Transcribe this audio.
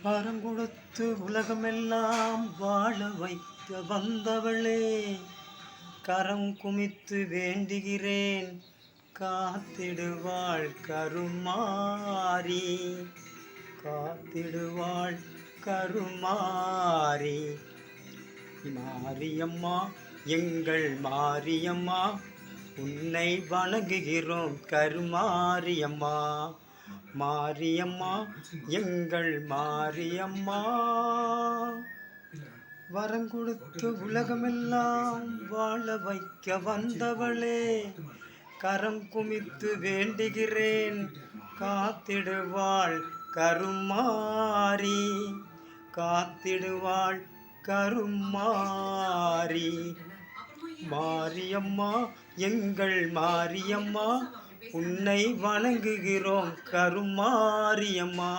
வரம் கொடுத்து உலகமெல்லாம் வாழ வைக்க வந்தவளே, கரம் குமித்து வேண்டுகிறேன் காத்திடுவாள் கருமாரி, காத்திடுவாள் கருமாரி. மாரியம்மா எங்கள் மாரியம்மா, உன்னை வணங்குகிறோம் கருமாரியம்மா. மாரியம்மா எங்கள் மாரியம்மா, வரம் கொடுத்து உலகமெல்லாம் வாழ வைக்க வந்தவளே, கரம் குமித்து வேண்டுகிறேன் காத்திடுவாள் கருமாரி, காத்திடுவாள் கருமாரி. மாரியம்மா எங்கள் மாரியம்மா, உன்னை வணங்குகிறோம் கருமாரியம்மா.